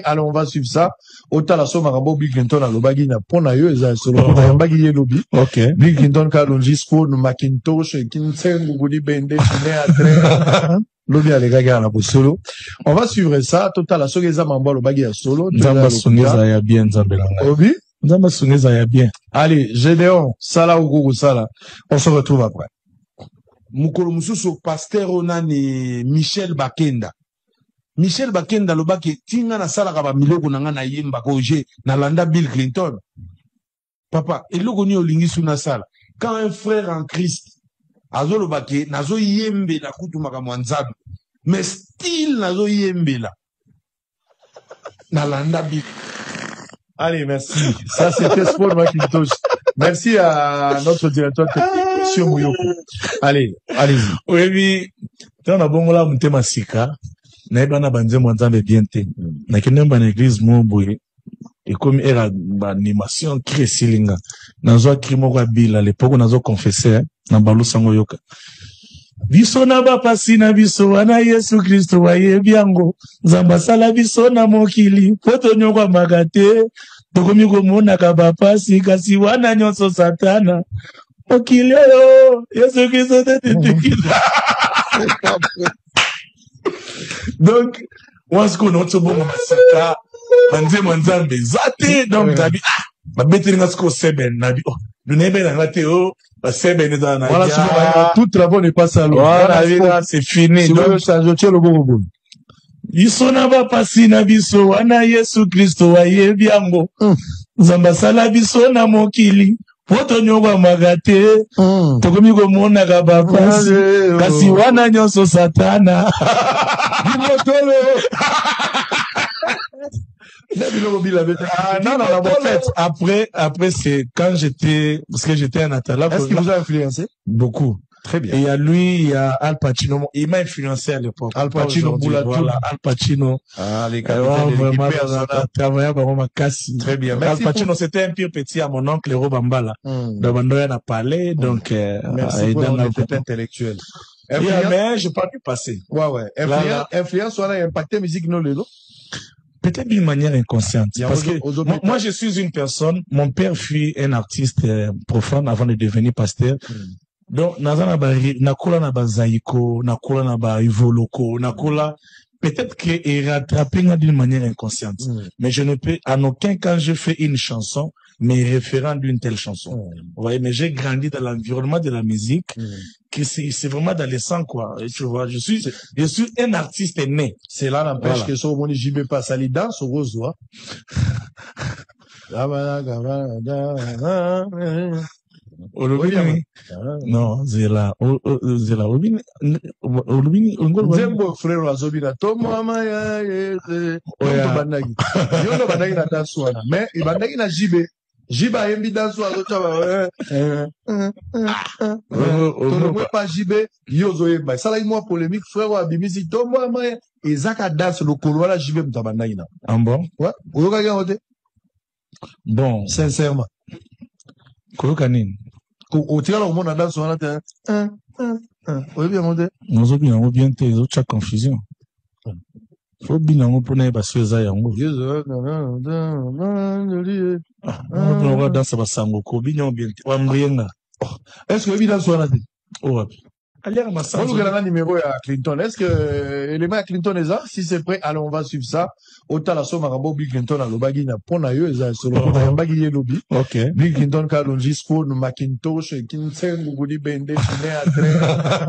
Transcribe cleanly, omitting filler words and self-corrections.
Alors, on va suivre ça. Autant la somme à Bill Clinton à l'obagi na pona yo, eza solo na yambagi ye lobby. Ok. Bill Clinton ka longi spoon, Macintosh, Kinsen, Gugudi Bende, Chine, Atre. Lobby à l'égard à la solo. On va suivre ça. Total la sogeza mambo l'obagi à solo. Nzamba sungeza ya bien, nzambelanga. Obi? Nzamba sungeza ya bien. Allez, Gédéon, Sala ou Gougou Sala. On se retrouve après. Mukolo mususu pasteur onani Michel Bakenda. Michel Bakenda lobaki tinga na sala ka ba miloko na nga na yemba ko je na landa Bill Clinton. Papa, eloko ni olingi suna sala. Quand un frère en Christ azo lobaki nazo yembe na kutu makambo nzabe. Mais still nazo yembe la. Na landa Bill. Allez, merci. Ça, c'était Sport Macintosh. Merci à notre directeur technique, Monsieur Mouyoko. Allez, allez-y. Oui, oui. Tant na bongo la mute masika. Na eba na banze mwanzambe bien te. Na kende mba na église moboye. Et comme era animation kresilinga. Nazo krimo kwa bila. Lepoko nazo confesser. Na balu sango yoka. Biso na bapasi na biso wana Yesu Kristo wa yebiango. Nzamba sala biso na mokili. Poto nyokwa magate. Tokomi komona ka bapasi kasi wana nyonso satana. Mokili yo. Yesu Kristo tete tukila. Donc, on se connaît au bon masika. Manze mwanzambe zate. Donc, nabi, ma bête n'a pas seben. Nabi, oh, nous n'aimons pas la oh, la seben est dans la voilà, souvent, tout travail n'est pas salon. Voilà, c'est fini. Donc, ça, je tiens le bon bout. Biso na bapasi na biso wana Yesu Kristo wa yebiango. Nzamba sala biso na mokili. Poto nyokwa magate. Tokomi komona ka bapasi. Kasi wana nyonso satana. Non, en fait, après, c'est quand parce que j'étais en Atala. Est-ce qu'il vous a influencé? Beaucoup. Très bien. Et il y a lui, il y a Al Pacino. Il m'a influencé à l'époque. Al Pacino, voilà, Al Pacino. Ah, les capitaines vraiment, travaillé vraiment casse. Très bien. Al Pacino, c'était un pire petit à mon oncle, Robambala. Donc, on a parlé, donc, merci pour l'honnêteté intellectuelle. Mais je parle du passé. Ouais. Influence, on a impacté musique non le peut-être d'une manière inconsciente. Parce que moi, je suis une personne, mon père fut un artiste profane avant de devenir pasteur. Donc, nakula na bazaiko, nakula na ba ivoloko, nakula, peut-être qu'il est rattrapé d'une manière inconsciente. Mais je ne peux, en aucun cas, je fais une chanson, mais référent d'une telle chanson. Vous voyez, mais j'ai grandi dans l'environnement de la musique, que c'est vraiment dans les sangs, quoi. Et tu vois, je suis un artiste né. C'est là n'empêche que son moni JB pas sali dans son rose, non, zela olubini nzembo frère azobina tomo amaya bandagi yono bandagi na danswana mais ibandagi na jiba yembi danso azotaba tono pas jibe yozo yemba sala moi polémique frère abimisi tomo amaya ezaka danse lokolo wala jibe mtabandagi na bon ouais oyoka gaote bon sincèrement koyoka nini au tirage au monde dans son latin oui bien monté nous obinons bien tes autres confusion faut bien on pour ne pas se za yango on va dans sa sango ko binyo bien wa mrienga est-ce que bien son latin oh allez à ma sango le numéro à Clinton est-ce que élément à Clinton est là si c'est prêt alors on va suivre ça autant la somme à Bill Clinton à l'obagi na pona yo eza solo na yambagi ye lobby. Ok. Bill Clinton ka longi spoon Macintosh Kinsen Gugudi Bende Chine Atre